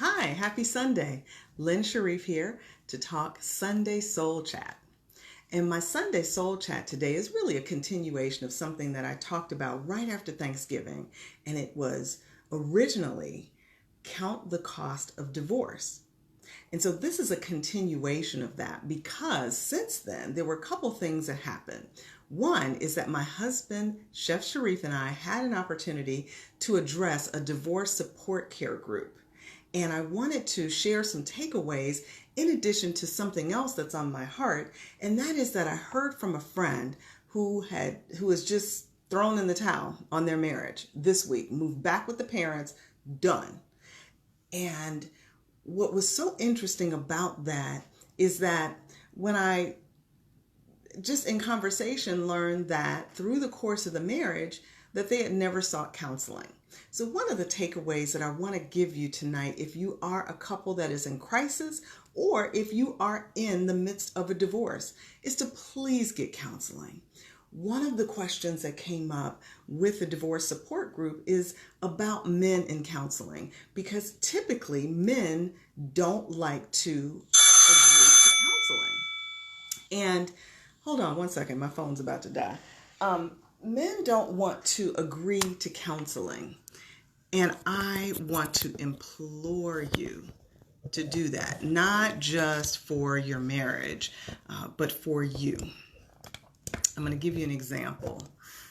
Hi, happy Sunday. Lynn Sharif here to talk Sunday Soul Chat. And my Sunday Soul Chat today is really a continuation of something that I talked about right after Thanksgiving. And it was originally count the cost of divorce. And so this is a continuation of that because since then, there were a couple things that happened. One is that my husband, Chef Sharif, and I had an opportunity to address a divorce support care group. And I wanted to share some takeaways in addition to something else that's on my heart. And that is that I heard from a friend who was just thrown in the towel on their marriage this week, moved back with the parents, done. And what was so interesting about that is that when I just in conversation learned that through the course of the marriage that they had never sought counseling. So one of the takeaways that I want to give you tonight, if you are a couple that is in crisis or if you are in the midst of a divorce, is to please get counseling. One of the questions that came up with the divorce support group is about men in counseling, because typically men don't like to agree to counseling. And hold on one second, my phone's about to die. Men don't want to agree to counseling. And I want to implore you to do that, not just for your marriage, but for you. I'm going to give you an example.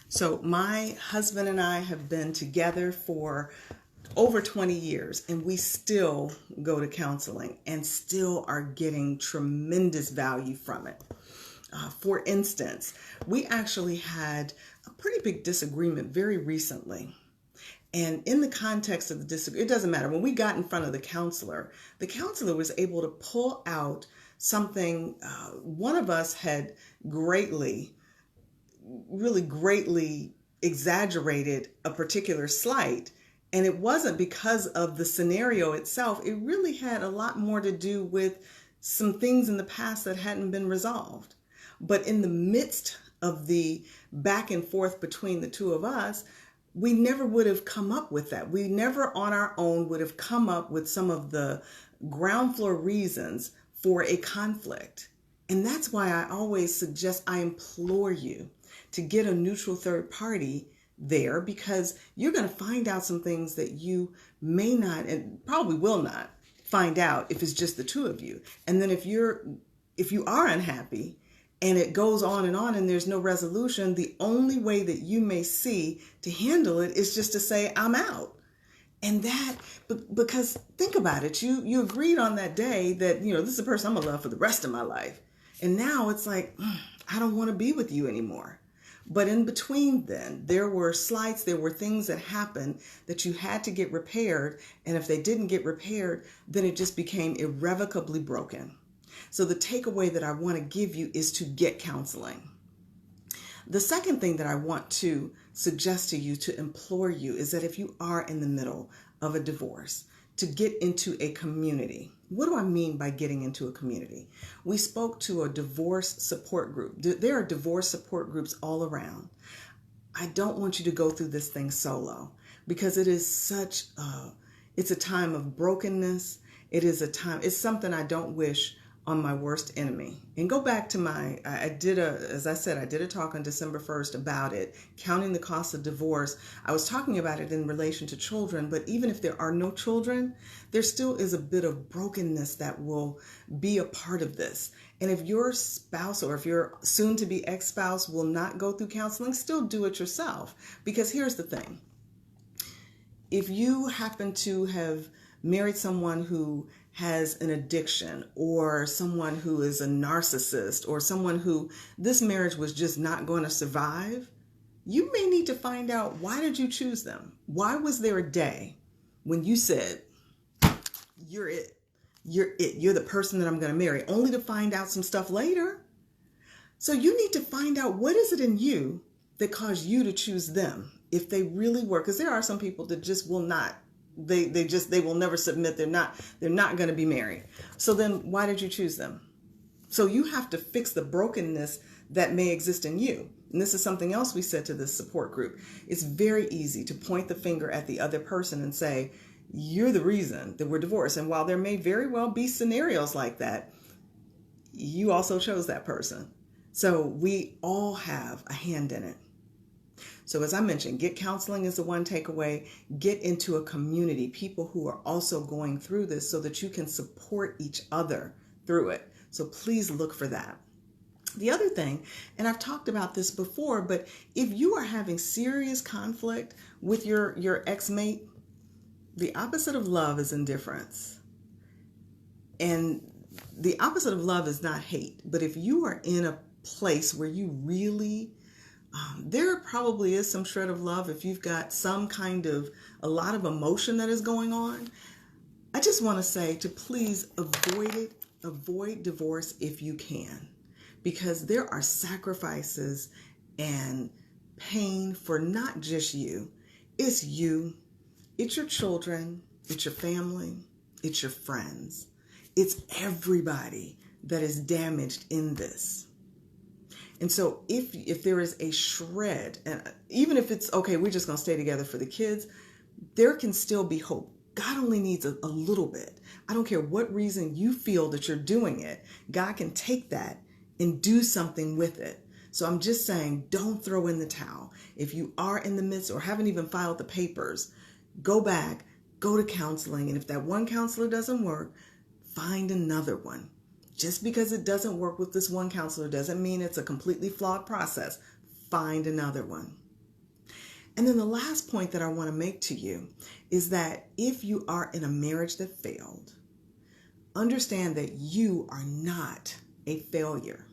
So my husband and I have been together for over 20 years, and we still go to counseling and still are getting tremendous value from it. For instance, we actually had a pretty big disagreement very recently. And in the context of the disagreement, it doesn't matter. When we got in front of the counselor was able to pull out something one of us had really greatly exaggerated a particular slight. And it wasn't because of the scenario itself. It really had a lot more to do with some things in the past that hadn't been resolved. But in the midst of the back and forth between the two of us, we never would have come up with that. We never on our own would have come up with some of the ground floor reasons for a conflict. And that's why I always suggest, I implore you to get a neutral third party there, because you're going to find out some things that you may not and probably will not find out if it's just the two of you. And then if you are unhappy and it goes on and there's no resolution, the only way that you may see to handle it is just to say, I'm out. And that, because think about it, you agreed on that day that, this is a person I'm going to love for the rest of my life. And now it's like, I don't want to be with you anymore. But in between then, there were slights, there were things that happened that you had to get repaired. And if they didn't get repaired, then it just became irrevocably broken. So the takeaway that I want to give you is to get counseling. The second thing that I want to suggest to you, to implore you, is that if you are in the middle of a divorce, to get into a community. What do I mean by getting into a community? We spoke to a divorce support group. There are divorce support groups all around. I don't want you to go through this thing solo, because it is it's a time of brokenness. It's something I don't wish on my worst enemy. And go back to I did a talk on December 1st about it, counting the cost of divorce. I was talking about it in relation to children, but even if there are no children, there still is a bit of brokenness that will be a part of this. And if your spouse or if your soon-to-be ex-spouse will not go through counseling, still do it yourself. Because here's the thing. If you happen to have married someone who has an addiction, or someone who is a narcissist, or someone who this marriage was just not going to survive, you may need to find out, why did you choose them? Why was there a day when you said, you're it, you're the person that I'm going to marry, only to find out some stuff later? So you need to find out, what is it in you that caused you to choose them, if they really were, because there are some people that just will not. They will never submit. They're not going to be married. So then why did you choose them? So you have to fix the brokenness that may exist in you. And this is something else we said to this support group. It's very easy to point the finger at the other person and say, you're the reason that we're divorced. And while there may very well be scenarios like that, you also chose that person. So we all have a hand in it. So as I mentioned, get counseling is the one takeaway. Get into a community, people who are also going through this so that you can support each other through it. So please look for that. The other thing, and I've talked about this before, but if you are having serious conflict with your ex-mate, the opposite of love is indifference. And the opposite of love is not hate. But if you are in a place where you really, there probably is some shred of love if you've got some kind of, a lot of emotion that is going on. I just want to say to please avoid it. Avoid divorce if you can. Because there are sacrifices and pain for not just you. It's you. It's your children. It's your family. It's your friends. It's everybody that is damaged in this. And so if there is a shred, and even if it's, okay, we're just going to stay together for the kids, there can still be hope. God only needs a little bit. I don't care what reason you feel that you're doing it. God can take that and do something with it. So I'm just saying, don't throw in the towel. If you are in the midst or haven't even filed the papers, go back, go to counseling. And if that one counselor doesn't work, find another one. Just because it doesn't work with this one counselor doesn't mean it's a completely flawed process. Find another one. And then the last point that I want to make to you is that if you are in a marriage that failed, understand that you are not a failure.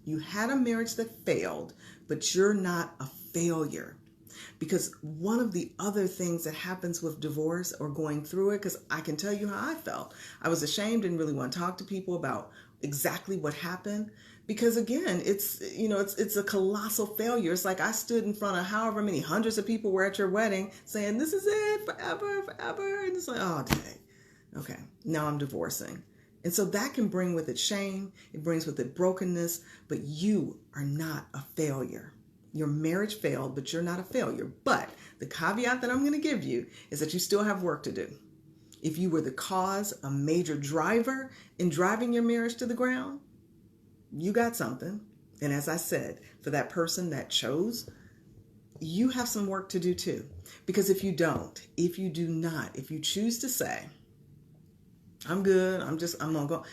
You had a marriage that failed, but you're not a failure. Because one of the other things that happens with divorce or going through it, because I can tell you how I felt. I was ashamed, didn't really want to talk to people about exactly what happened. Because again, it's a colossal failure. It's like I stood in front of however many hundreds of people were at your wedding saying, this is it forever, forever. And it's like, oh, dang. Okay, now I'm divorcing. And so that can bring with it shame. It brings with it brokenness, but you are not a failure. Your marriage failed, but you're not a failure. But the caveat that I'm going to give you is that you still have work to do. If you were the cause, a major driver in driving your marriage to the ground, you got something. And as I said, for that person that chose, you have some work to do too. Because if you do not, if you choose to say, I'm good, I'm going to go,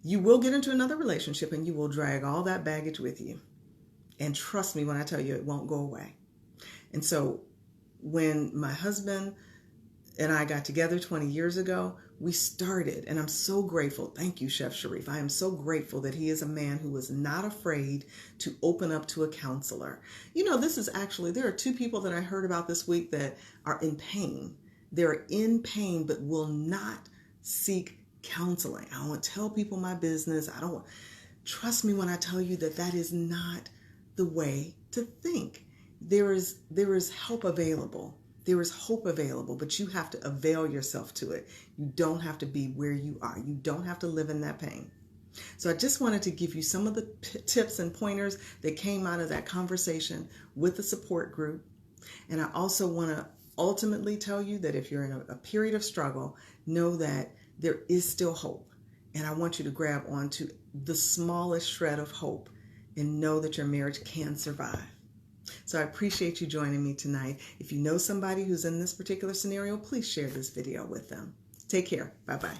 you will get into another relationship and you will drag all that baggage with you. And trust me when I tell you, it won't go away. And so when my husband and I got together 20 years ago, we started, and I'm so grateful. Thank you, Chef Sharif. I am so grateful that he is a man who was not afraid to open up to a counselor. This is actually, there are two people that I heard about this week that are in pain. They're in pain, but will not seek counseling. I don't want to tell people my business. Trust me when I tell you that is not the way to think. There is help available. There is hope available, but you have to avail yourself to it. You don't have to be where you are. You don't have to live in that pain. So I just wanted to give you some of the tips and pointers that came out of that conversation with the support group. And I also want to ultimately tell you that if you're in a period of struggle, know that there is still hope. And I want you to grab onto the smallest shred of hope and know that your marriage can survive. So I appreciate you joining me tonight. If you know somebody who's in this particular scenario, please share this video with them. Take care. Bye-bye.